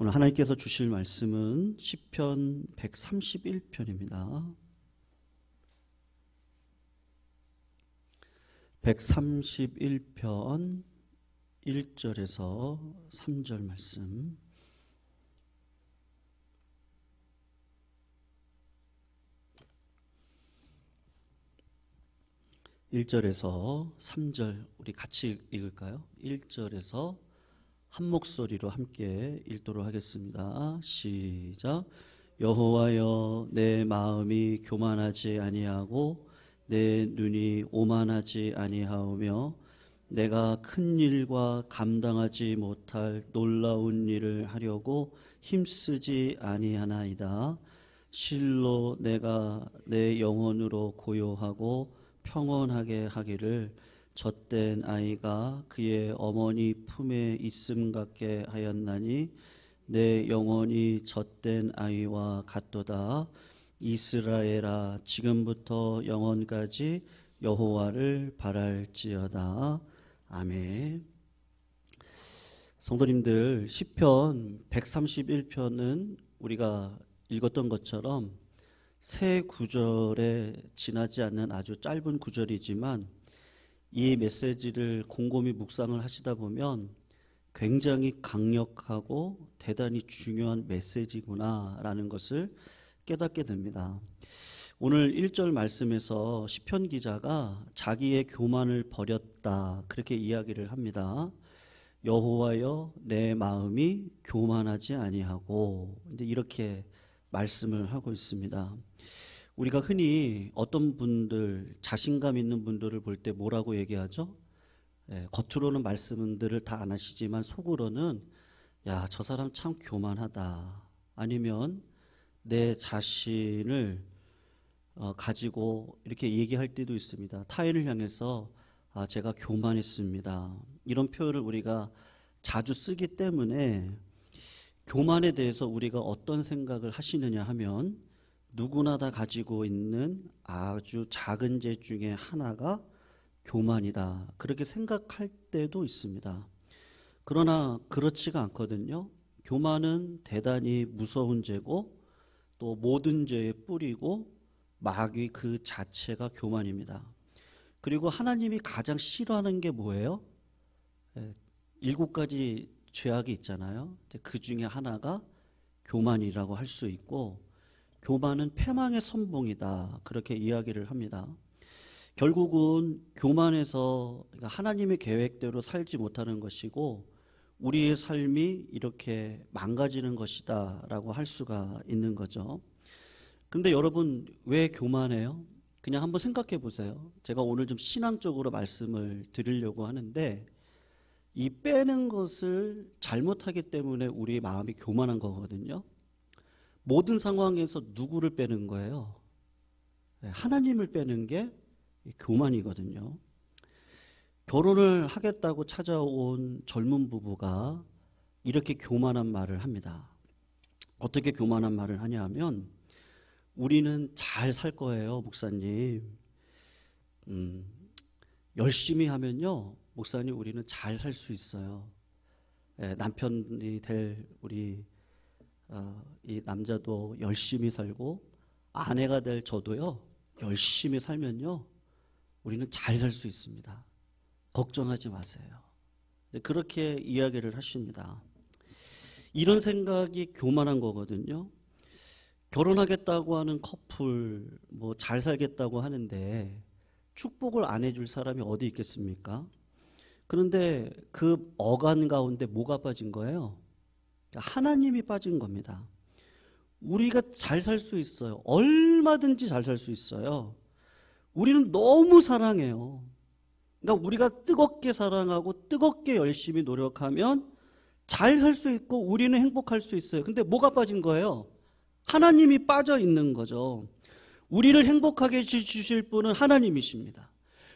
오늘 하나님께서 주실 말씀은 시편 131편입니다. 131편 1절에서 3절 말씀. (1절에서) 3절 우리 같이 읽을까요? 1절에서 한 목소리로 함께 읽도록 하겠습니다. 시작. 여호와여, 내 마음이 교만하지 아니하고 내 눈이 오만하지 아니하오며 내가 큰 일과 감당하지 못할 놀라운 일을 하려고 힘쓰지 아니하나이다. 실로 내가 내 영혼으로 고요하고 평온하게 하기를 젖된 아이가 그의 어머니 품에 있음 같게 하였나니 내 영혼이 젖된 아이와 같도다. 이스라엘아, 지금부터 영원까지 여호와를 바랄지어다. 아멘. 성도님들, 시편 131편은 우리가 읽었던 것처럼 세 구절에 지나지 않는 아주 짧은 구절이지만 이 메시지를 곰곰이 묵상을 하시다 보면 굉장히 강력하고 대단히 중요한 메시지구나라는 것을 깨닫게 됩니다. 오늘 1절 말씀에서 시편 기자가 자기의 교만을 버렸다 그렇게 이야기를 합니다. 여호와여, 내 마음이 교만하지 아니하고 이렇게 말씀을 하고 있습니다. 우리가 흔히 어떤 분들, 자신감 있는 분들을 볼 때 뭐라고 얘기하죠? 겉으로는 말씀들을 다 안 하시지만 속으로는 야, 저 사람 참 교만하다. 아니면 내 자신을 가지고 이렇게 얘기할 때도 있습니다. 타인을 향해서 제가 교만했습니다. 이런 표현을 우리가 자주 쓰기 때문에 교만에 대해서 우리가 어떤 생각을 하시느냐 하면 누구나 다 가지고 있는 아주 작은 죄 중에 하나가 교만이다. 그렇게 생각할 때도 있습니다. 그러나 그렇지가 않거든요. 교만은 대단히 무서운 죄고 또 모든 죄의 뿌리고 마귀 그 자체가 교만입니다. 그리고 하나님이 가장 싫어하는 게 뭐예요? 7가지 죄악이 있잖아요. 그 중에 하나가 교만이라고 할 수 있고 교만은 패망의 선봉이다 그렇게 이야기를 합니다. 결국은 교만해서 하나님의 계획대로 살지 못하는 것이고 우리의 삶이 이렇게 망가지는 것이다 라고 할 수가 있는 거죠. 그런데 여러분, 왜 교만해요? 그냥 한번 생각해 보세요. 제가 오늘 좀 신앙적으로 말씀을 드리려고 하는데 이 빼는 것을 잘못하기 때문에 우리의 마음이 교만한 거거든요. 모든 상황에서 누구를 빼는 거예요? 하나님을 빼는 게 교만이거든요. 결혼을 하겠다고 찾아온 젊은 부부가 이렇게 교만한 말을 합니다. 어떻게 교만한 말을 하냐 하면 우리는 잘 살 거예요, 목사님. 열심히 하면요, 목사님, 우리는 잘 살 수 있어요. 남편이 될 우리 이 남자도 열심히 살고 아내가 될 저도요, 열심히 살면요, 우리는 잘 살 수 있습니다. 걱정하지 마세요. 그렇게 이야기를 하십니다. 이런 생각이 교만한 거거든요. 결혼하겠다고 하는 커플, 잘 살겠다고 하는데 축복을 안 해줄 사람이 어디 있겠습니까? 그런데 그 어간 가운데 뭐가 빠진 거예요? 하나님이 빠진 겁니다. 우리가 잘 살 수 있어요. 얼마든지 잘 살 수 있어요. 우리는 너무 사랑해요. 그러니까 우리가 뜨겁게 사랑하고 뜨겁게 열심히 노력하면 잘 살 수 있고 우리는 행복할 수 있어요. 근데 뭐가 빠진 거예요? 하나님이 빠져 있는 거죠. 우리를 행복하게 해주실 분은 하나님이십니다.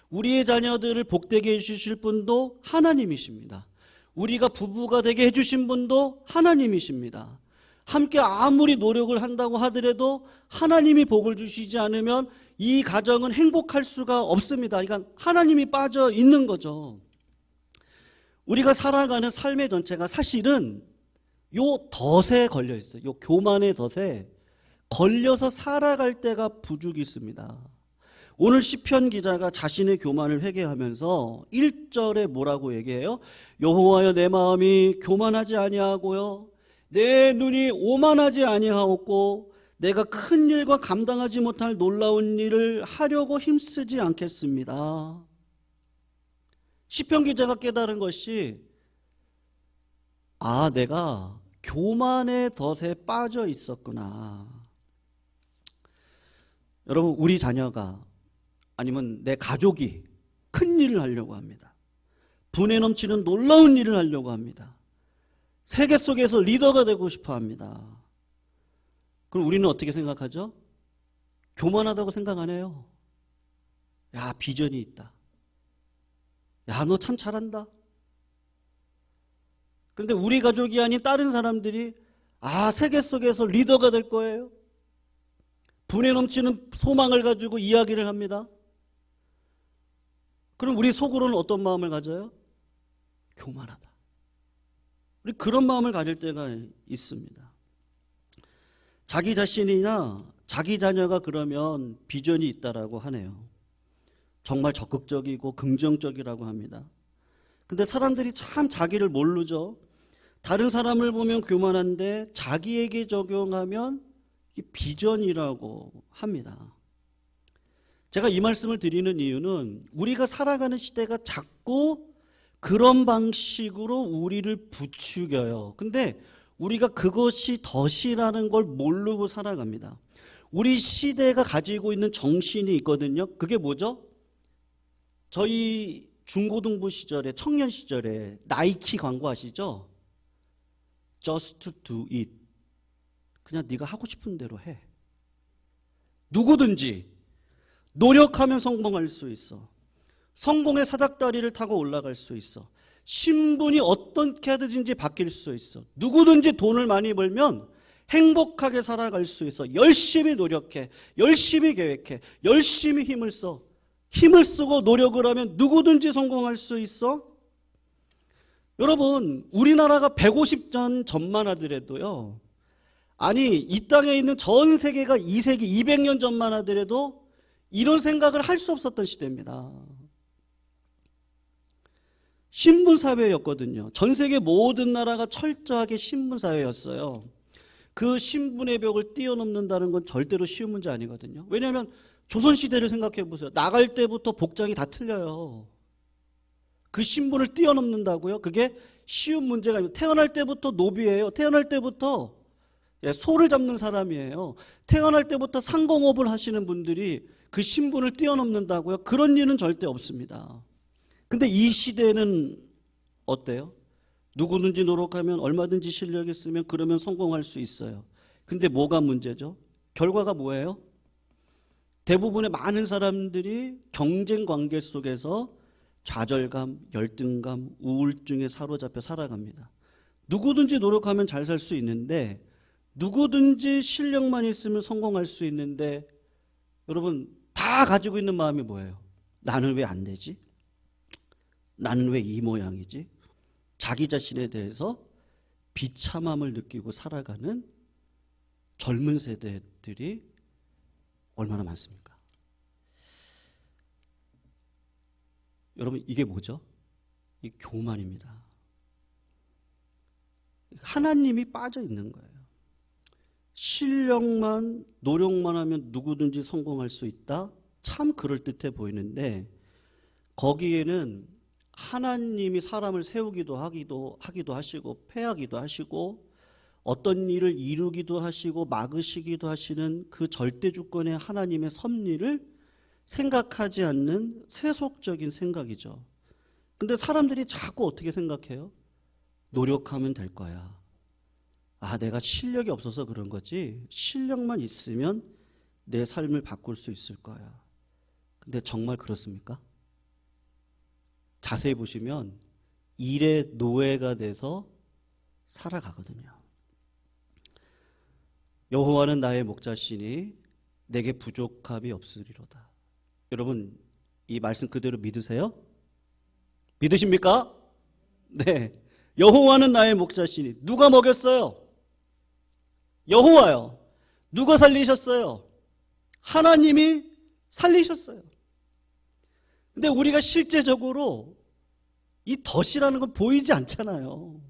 우리의 자녀들을 복되게 해주실 분도 하나님이십니다. 우리가 부부가 되게 해주신 분도 하나님이십니다. 함께 아무리 노력을 한다고 하더라도 하나님이 복을 주시지 않으면 이 가정은 행복할 수가 없습니다. 그러니까 하나님이 빠져 있는 거죠. 우리가 살아가는 삶의 전체가 사실은 요 덫에 걸려 있어요. 요 교만의 덫에 걸려서 살아갈 때가 부족이 있습니다. 오늘 시편 기자가 자신의 교만을 회개하면서 1절에 뭐라고 얘기해요? 여호와여 내 마음이 교만하지 아니하고요 내 눈이 오만하지 아니하옵고 내가 큰 일과 감당하지 못할 놀라운 일을 하려고 힘쓰지 않겠습니다. 시편 기자가 깨달은 것이 내가 교만의 덫에 빠져 있었구나. 여러분, 우리 자녀가 아니면 내 가족이 큰 일을 하려고 합니다. 분에 넘치는 놀라운 일을 하려고 합니다. 세계 속에서 리더가 되고 싶어 합니다. 그럼 우리는 어떻게 생각하죠? 교만하다고 생각 안 해요. 야, 비전이 있다. 야, 너 참 잘한다. 그런데 우리 가족이 아닌 다른 사람들이 세계 속에서 리더가 될 거예요. 분에 넘치는 소망을 가지고 이야기를 합니다. 그럼 우리 속으로는 어떤 마음을 가져요? 교만하다. 우리 그런 마음을 가질 때가 있습니다. 자기 자신이나 자기 자녀가 그러면 비전이 있다라고 하네요. 정말 적극적이고 긍정적이라고 합니다. 근데 사람들이 참 자기를 모르죠. 다른 사람을 보면 교만한데 자기에게 적용하면 비전이라고 합니다. 제가 이 말씀을 드리는 이유는 우리가 살아가는 시대가 자꾸 그런 방식으로 우리를 부추겨요. 근데 우리가 그것이 덫이라는 걸 모르고 살아갑니다. 우리 시대가 가지고 있는 정신이 있거든요. 그게 뭐죠? 저희 중고등부 시절에, 청년 시절에 나이키 광고 아시죠? Just do it. 그냥 네가 하고 싶은 대로 해. 누구든지 노력하면 성공할 수 있어. 성공의 사닥다리를 타고 올라갈 수 있어. 신분이 어떻게 하든지 바뀔 수 있어. 누구든지 돈을 많이 벌면 행복하게 살아갈 수 있어. 열심히 노력해. 열심히 계획해. 열심히 힘을 써. 힘을 쓰고 노력을 하면 누구든지 성공할 수 있어. 여러분, 우리나라가 150년 전만 하더라도요, 아니 이 땅에 있는 전 세계가 2세기 200년 전만 하더라도 이런 생각을 할 수 없었던 시대입니다. 신분사회였거든요. 전 세계 모든 나라가 철저하게 신분사회였어요. 그 신분의 벽을 뛰어넘는다는 건 절대로 쉬운 문제 아니거든요. 왜냐하면 조선시대를 생각해 보세요. 나갈 때부터 복장이 다 틀려요. 그 신분을 뛰어넘는다고요? 그게 쉬운 문제가 아니고, 태어날 때부터 노비예요. 태어날 때부터 소를 잡는 사람이에요. 태어날 때부터 상공업을 하시는 분들이 그 신분을 뛰어넘는다고요? 그런 일은 절대 없습니다. 근데 이 시대는 어때요? 누구든지 노력하면, 얼마든지 실력이 있으면 그러면 성공할 수 있어요. 근데 뭐가 문제죠? 결과가 뭐예요? 대부분의 많은 사람들이 경쟁 관계 속에서 좌절감, 열등감, 우울증에 사로잡혀 살아갑니다. 누구든지 노력하면 잘 살 수 있는데, 누구든지 실력만 있으면 성공할 수 있는데, 여러분 다 가지고 있는 마음이 뭐예요? 나는 왜 안 되지? 나는 왜 이 모양이지? 자기 자신에 대해서 비참함을 느끼고 살아가는 젊은 세대들이 얼마나 많습니까? 여러분, 이게 뭐죠? 이 교만입니다. 하나님이 빠져 있는 거예요. 실력만, 노력만 하면 누구든지 성공할 수 있다? 참 그럴듯해 보이는데, 거기에는 하나님이 사람을 세우기도 하기도 하시고, 패하기도 하시고, 어떤 일을 이루기도 하시고 막으시기도 하시는 그 절대주권의 하나님의 섭리를 생각하지 않는 세속적인 생각이죠. 근데 사람들이 자꾸 어떻게 생각해요? 노력하면 될 거야. 내가 실력이 없어서 그런 거지, 실력만 있으면 내 삶을 바꿀 수 있을 거야. 근데 정말 그렇습니까? 자세히 보시면 일의 노예가 돼서 살아가거든요. 여호와는 나의 목자시니 내게 부족함이 없으리로다. 여러분, 이 말씀 그대로 믿으세요? 믿으십니까? 네. 여호와는 나의 목자시니 누가 먹였어요? 여호와요. 누가 살리셨어요? 하나님이 살리셨어요. 근데 우리가 실제적으로 이 덫이라는 건 보이지 않잖아요.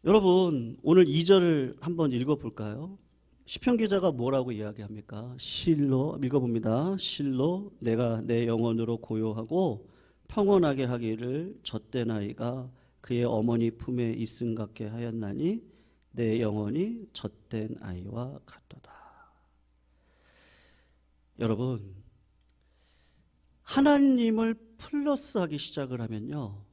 여러분, 오늘 2절을 한번 읽어볼까요? 시편 기자가 뭐라고 이야기합니까? 실로, 읽어봅니다. 실로 내가 내 영혼으로 고요하고 평온하게 하기를 젖된 아이가 그의 어머니 품에 있음 같게 하였나니 내 영혼이 젖된 아이와 같도다. 여러분, 하나님을 플러스하기 시작을 하면요,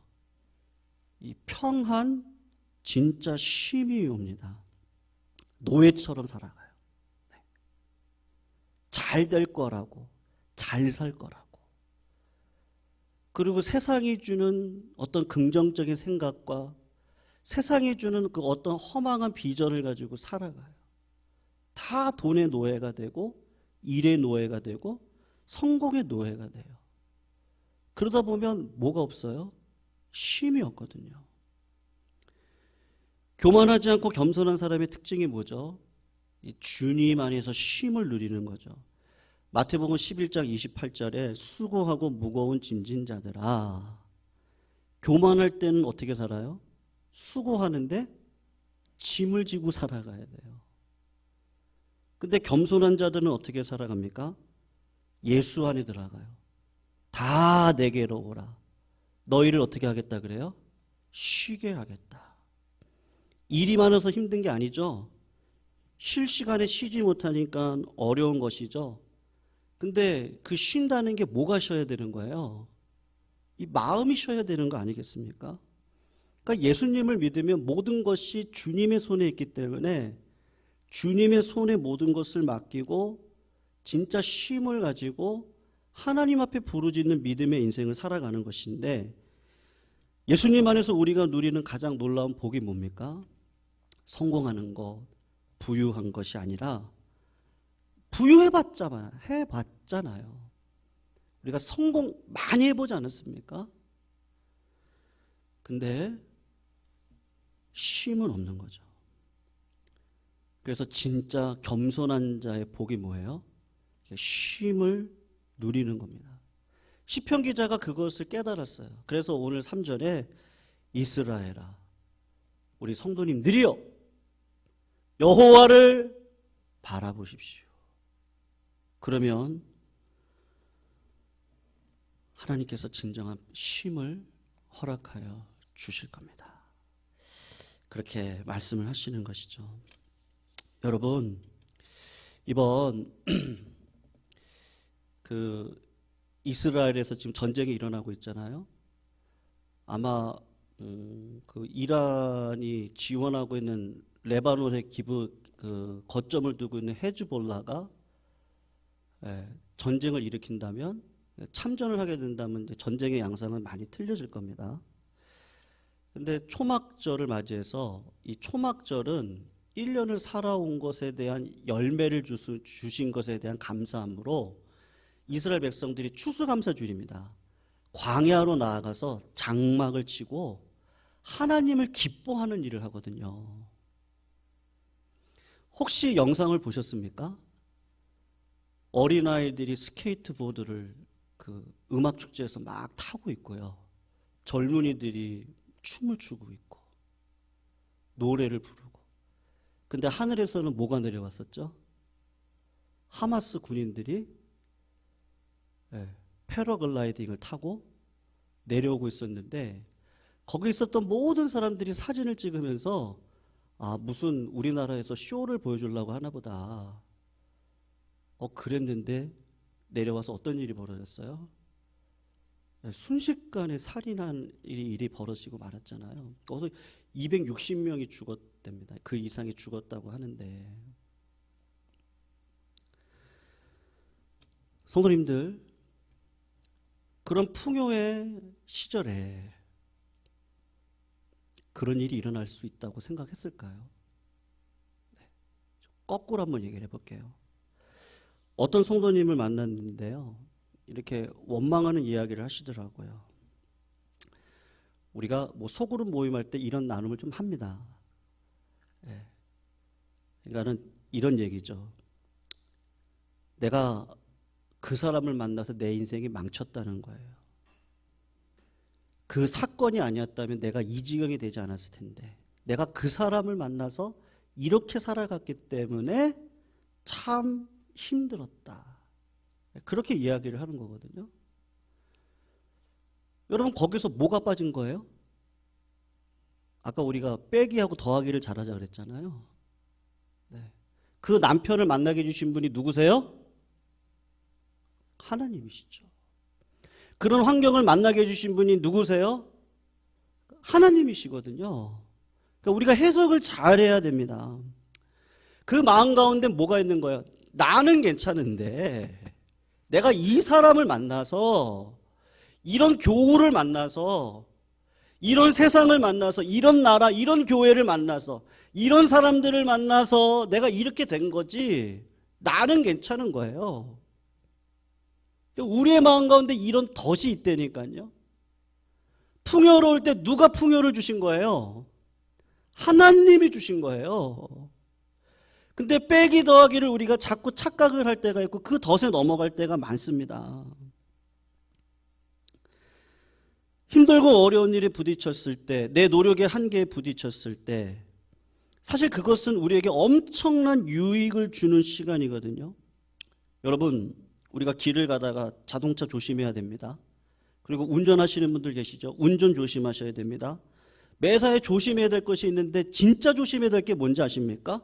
이 평안, 진짜 쉼이 옵니다. 노예처럼 살아가요. 잘 될 거라고, 잘 살 거라고. 그리고 세상이 주는 어떤 긍정적인 생각과 세상이 주는 그 어떤 허망한 비전을 가지고 살아가요. 다 돈의 노예가 되고 일의 노예가 되고 성공의 노예가 돼요. 그러다 보면 뭐가 없어요? 쉼이 없거든요. 교만하지 않고 겸손한 사람의 특징이 뭐죠? 이 주님 안에서 쉼을 누리는 거죠. 마태복음 11장 28절에 수고하고 무거운 짐진 자들아. 교만할 때는 어떻게 살아요? 수고하는데 짐을 지고 살아가야 돼요. 근데 겸손한 자들은 어떻게 살아갑니까? 예수 안에 들어가요. 다 내게로 오라. 너희를 어떻게 하겠다 그래요? 쉬게 하겠다. 일이 많아서 힘든 게 아니죠. 쉴 시간에 쉬지 못하니까 어려운 것이죠. 근데 그 쉰다는 게 뭐가 쉬어야 되는 거예요? 이 마음이 쉬어야 되는 거 아니겠습니까? 그러니까 예수님을 믿으면 모든 것이 주님의 손에 있기 때문에 주님의 손에 모든 것을 맡기고 진짜 쉼을 가지고 하나님 앞에 부르짖는 믿음의 인생을 살아가는 것인데, 예수님 안에서 우리가 누리는 가장 놀라운 복이 뭡니까? 성공하는 것, 부유한 것이 아니라, 해봤잖아요. 우리가 성공 많이 해보지 않았습니까? 근데 쉼은 없는 거죠. 그래서 진짜 겸손한 자의 복이 뭐예요? 쉼을 누리는 겁니다. 시편 기자가 그것을 깨달았어요. 그래서 오늘 3절에 이스라엘아, 우리 성도님들이여, 여호와를 바라보십시오. 그러면 하나님께서 진정한 쉼을 허락하여 주실 겁니다. 그렇게 말씀을 하시는 것이죠. 여러분, 이번 그 이스라엘에서 지금 전쟁이 일어나고 있잖아요. 아마 그 이란이 지원하고 있는 레바논의 거점을 두고 있는 헤즈볼라가 전쟁을 일으킨다면, 참전을 하게 된다면 이제 전쟁의 양상은 많이 틀려질 겁니다. 근데 초막절을 맞이해서, 이 초막절은 1년을 살아온 것에 대한 열매를 주신 것에 대한 감사함으로 이스라엘 백성들이 추수감사주일입니다. 광야로 나아가서 장막을 치고 하나님을 기뻐하는 일을 하거든요. 혹시 영상을 보셨습니까? 어린아이들이 스케이트보드를 그 음악축제에서 막 타고 있고요. 젊은이들이 춤을 추고 있고 노래를 부르고. 근데 하늘에서는 뭐가 내려왔었죠? 하마스 군인들이 패러글라이딩을 타고 내려오고 있었는데, 거기 있었던 모든 사람들이 사진을 찍으면서 무슨 우리나라에서 쇼를 보여주려고 하나 보다. 그랬는데 내려와서 어떤 일이 벌어졌어요? 순식간에 살인한 일이 벌어지고 말았잖아요. 거기서 260명이 죽었답니다. 그 이상이 죽었다고 하는데, 성도님들, 그런 풍요의 시절에 그런 일이 일어날 수 있다고 생각했을까요? 거꾸로 한번 얘기를 해볼게요. 어떤 성도님을 만났는데요, 이렇게 원망하는 이야기를 하시더라고요. 우리가 뭐 소그룹 모임할 때 이런 나눔을 좀 합니다. 예. 그러니까는 이런 얘기죠. 내가 그 사람을 만나서 내 인생이 망쳤다는 거예요. 그 사건이 아니었다면 내가 이 지경이 되지 않았을 텐데, 내가 그 사람을 만나서 이렇게 살아갔기 때문에 참 힘들었다. 그렇게 이야기를 하는 거거든요. 여러분, 거기서 뭐가 빠진 거예요? 아까 우리가 빼기하고 더하기를 잘하자 그랬잖아요. 네. 그 남편을 만나게 해주신 분이 누구세요? 하나님이시죠. 그런 환경을 만나게 해주신 분이 누구세요? 하나님이시거든요. 그러니까 우리가 해석을 잘해야 됩니다. 그 마음 가운데 뭐가 있는 거예요? 나는 괜찮은데 내가 이 사람을 만나서, 이런 교우를 만나서, 이런 세상을 만나서, 이런 나라, 이런 교회를 만나서, 이런 사람들을 만나서 내가 이렇게 된 거지, 나는 괜찮은 거예요. 우리의 마음 가운데 이런 덫이 있다니까요. 풍요로울 때 누가 풍요를 주신 거예요? 하나님이 주신 거예요. 근데 빼기 더하기를 우리가 자꾸 착각을 할 때가 있고 그 덫에 넘어갈 때가 많습니다. 힘들고 어려운 일에 부딪혔을 때, 내 노력의 한계에 부딪혔을 때, 사실 그것은 우리에게 엄청난 유익을 주는 시간이거든요. 여러분, 우리가 길을 가다가 자동차 조심해야 됩니다. 그리고 운전하시는 분들 계시죠? 운전 조심하셔야 됩니다. 매사에 조심해야 될 것이 있는데 진짜 조심해야 될 게 뭔지 아십니까?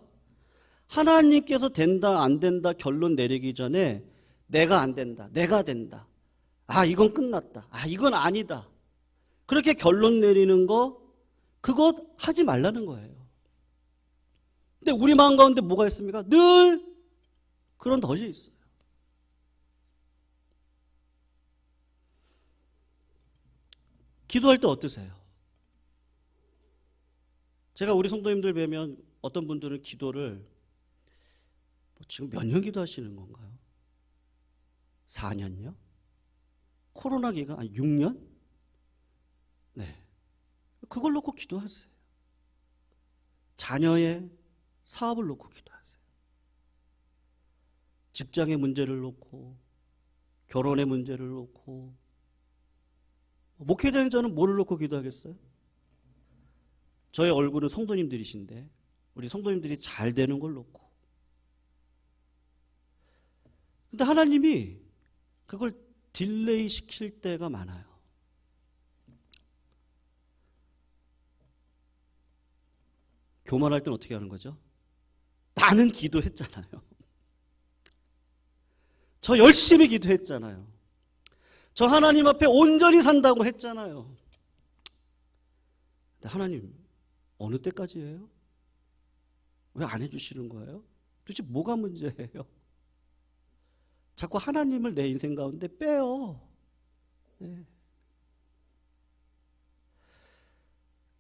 하나님께서 된다 안 된다 결론 내리기 전에 내가 안 된다, 내가 된다, 아 이건 끝났다, 아 이건 아니다, 그렇게 결론 내리는 거, 그거 하지 말라는 거예요. 근데 우리 마음 가운데 뭐가 있습니까? 늘 그런 덫이 있어요. 기도할 때 어떠세요? 제가 우리 성도님들 뵈면 어떤 분들은 기도를 지금 몇 년 기도하시는 건가요? 4년요? 코로나 기간 6년? 네. 그걸 놓고 기도하세요. 자녀의 사업을 놓고 기도하세요. 직장의 문제를 놓고, 결혼의 문제를 놓고. 목회자는 뭐를 놓고 기도하겠어요? 저의 얼굴은 성도님들이신데 우리 성도님들이 잘 되는 걸 놓고. 근데 하나님이 그걸 딜레이 시킬 때가 많아요. 교만할 땐 어떻게 하는 거죠? 나는 기도했잖아요. 저 열심히 기도했잖아요. 저 하나님 앞에 온전히 산다고 했잖아요. 근데 하나님, 어느 때까지예요? 왜 안 해주시는 거예요? 도대체 뭐가 문제예요? 자꾸 하나님을 내 인생 가운데 빼요. 네.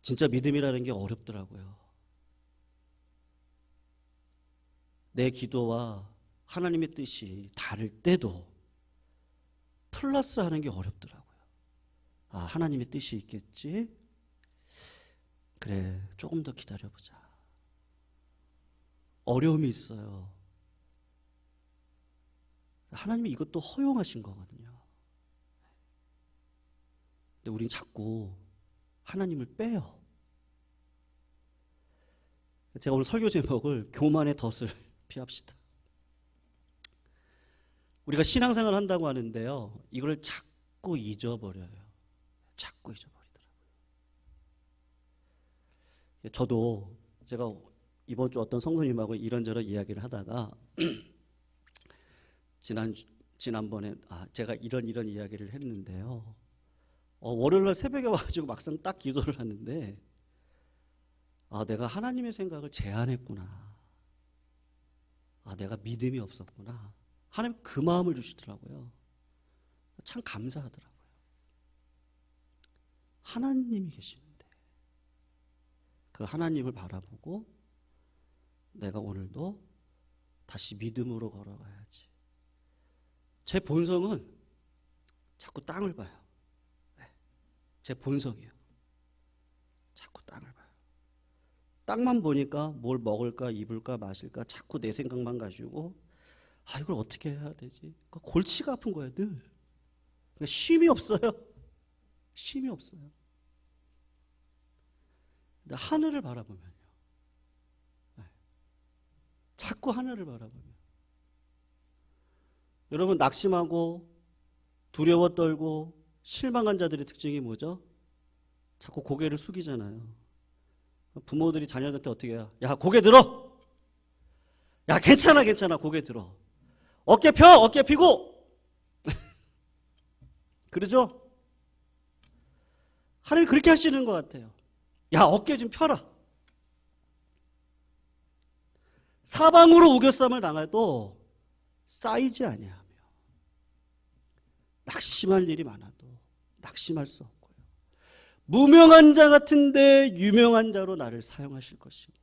진짜 믿음이라는 게 어렵더라고요. 내 기도와 하나님의 뜻이 다를 때도 플러스 하는 게 어렵더라고요. 아, 하나님의 뜻이 있겠지? 그래, 조금 더 기다려보자. 어려움이 있어요. 하나님이 이것도 허용하신 거거든요. 근데 우린 자꾸 하나님을 빼요. 제가 오늘 설교 제목을 교만의 덫을 피합시다. 우리가 신앙생활을 한다고 하는데요, 이걸 자꾸 잊어버려요. 자꾸 잊어버리더라고요. 저도 제가 이번 주 어떤 성도님하고 이런저런 이야기를 하다가 지난번에 제가 이런 이야기를 했는데요, 월요일날 새벽에 와가지고 막상 딱 기도를 하는데 내가 하나님의 생각을 제한했구나, 내가 믿음이 없었구나, 하나님 그 마음을 주시더라고요. 참 감사하더라고요. 하나님이 계시는데 그 하나님을 바라보고 내가 오늘도 다시 믿음으로 걸어가야지. 제 본성은 자꾸 땅을 봐요. 제 본성이에요. 자꾸 땅을 봐요. 땅만 보니까 뭘 먹을까 입을까 마실까 자꾸 내 생각만 가지고 이걸 어떻게 해야 되지? 그러니까 골치가 아픈 거예요, 늘. 그러니까 쉼이 없어요. 쉼이 없어요. 근데 하늘을 바라보면요. 자꾸 하늘을 바라보면. 여러분, 낙심하고 두려워 떨고 실망한 자들의 특징이 뭐죠? 자꾸 고개를 숙이잖아요. 부모들이 자녀들한테 어떻게 해요? 야, 고개 들어! 야, 괜찮아, 괜찮아, 고개 들어. 어깨 펴! 어깨 펴고! 그러죠? 하나님 그렇게 하시는 것 같아요. 야, 어깨 좀 펴라. 사방으로 우겨쌈을 당해도 쌓이지 아니하며 낙심할 일이 많아도 낙심할 수 없고요. 무명한 자 같은데 유명한 자로 나를 사용하실 것이고,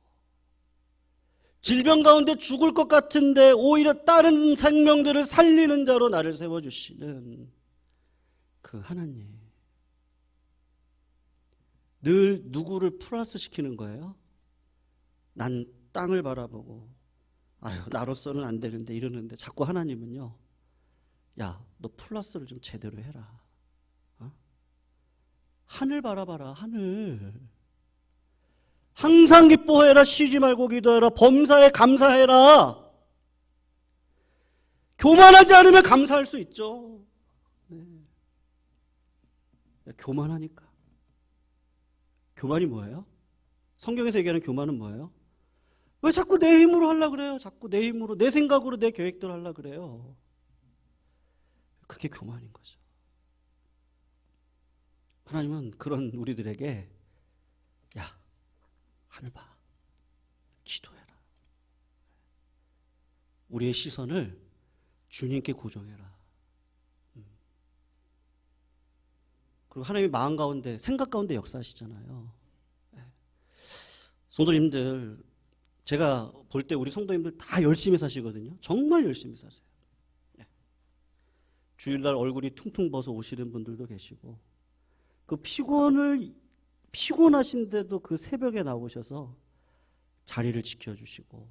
질병 가운데 죽을 것 같은데 오히려 다른 생명들을 살리는 자로 나를 세워주시는 그 하나님. 늘 누구를 플러스 시키는 거예요? 난 땅을 바라보고 나로서는 안 되는데 이러는데 자꾸 하나님은요, 야, 너 플러스를 좀 제대로 해라. 하늘 바라봐라, 하늘. 항상 기뻐해라, 쉬지 말고 기도해라, 범사에 감사해라. 교만하지 않으면 감사할 수 있죠. 네. 교만하니까. 교만이 뭐예요? 성경에서 얘기하는 교만은 뭐예요? 왜 자꾸 내 힘으로 하려고 그래요? 자꾸 내 힘으로, 내 생각으로 내 계획대로 하려고 그래요. 그게 교만인 거죠. 하나님은 그런 우리들에게 야, 하늘 봐. 기도해라. 우리의 시선을 주님께 고정해라. 그리고 하나님의 마음 가운데, 생각 가운데 역사하시잖아요. 성도님들, 제가 볼 때 우리 성도님들 다 열심히 사시거든요. 정말 열심히 사세요. 주일날 얼굴이 퉁퉁 벗어 오시는 분들도 계시고, 그 피곤하신데도 그 새벽에 나오셔서 자리를 지켜주시고,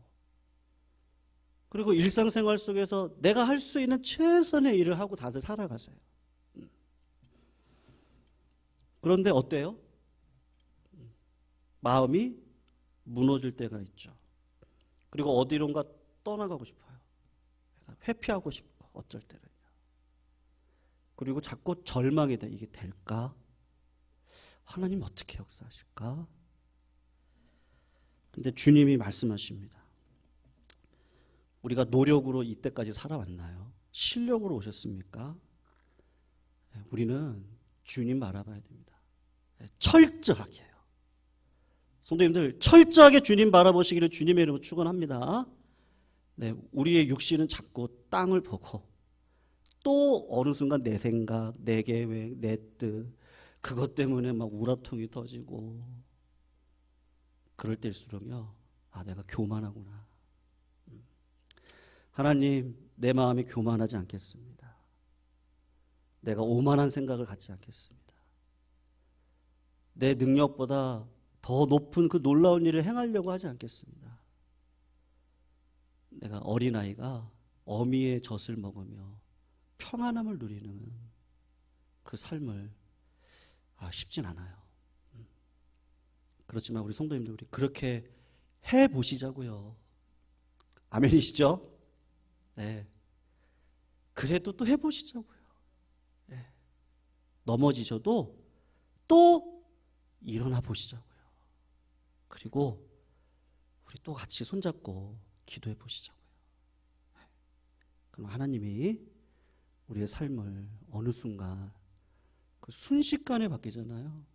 그리고 일상생활 속에서 내가 할 수 있는 최선의 일을 하고 다들 살아가세요. 그런데 어때요? 마음이 무너질 때가 있죠. 그리고 어디론가 떠나가고 싶어요. 회피하고 싶고, 어쩔 때는요. 그리고 자꾸 절망이 돼. 이게 될까? 하나님 어떻게 역사하실까? 근데 주님이 말씀하십니다. 우리가 노력으로 이때까지 살아왔나요? 실력으로 오셨습니까? 우리는 주님 바라봐야 됩니다. 철저하게 해요. 성도님들, 철저하게 주님 바라보시기를 주님의 이름으로 축원합니다. 네, 우리의 육신은 자꾸 땅을 보고 또 어느 순간 내 생각, 내 계획, 내 뜻, 그것 때문에 막 우라통이 터지고, 그럴 때일수록요, 내가 교만하구나. 하나님, 내 마음이 교만하지 않겠습니다. 내가 오만한 생각을 갖지 않겠습니다. 내 능력보다 더 높은 그 놀라운 일을 행하려고 하지 않겠습니다. 내가 어린아이가 어미의 젖을 먹으며 평안함을 누리는 그 삶을 쉽진 않아요. 그렇지만 우리 성도님들, 우리 그렇게 해보시자고요. 아멘이시죠? 네. 그래도 또 해보시자고요. 네. 넘어지셔도 또 일어나 보시자고요. 그리고 우리 또 같이 손잡고 기도해 보시자고요. 네. 그럼 하나님이 우리의 삶을 어느 순간 그 순식간에 바뀌잖아요.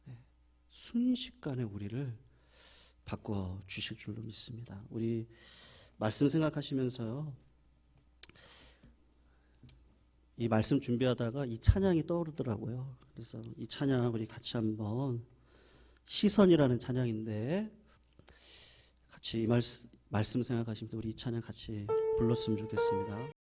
네. 순식간에 우리를 바꿔 주실 줄로 믿습니다. 우리 말씀 생각하시면서요, 이 말씀 준비하다가 이 찬양이 떠오르더라고요. 그래서 이 찬양 우리 같이 한번, 시선이라는 찬양인데 같이 이 말씀 생각하시면서 우리 이 찬양 같이 불렀으면 좋겠습니다.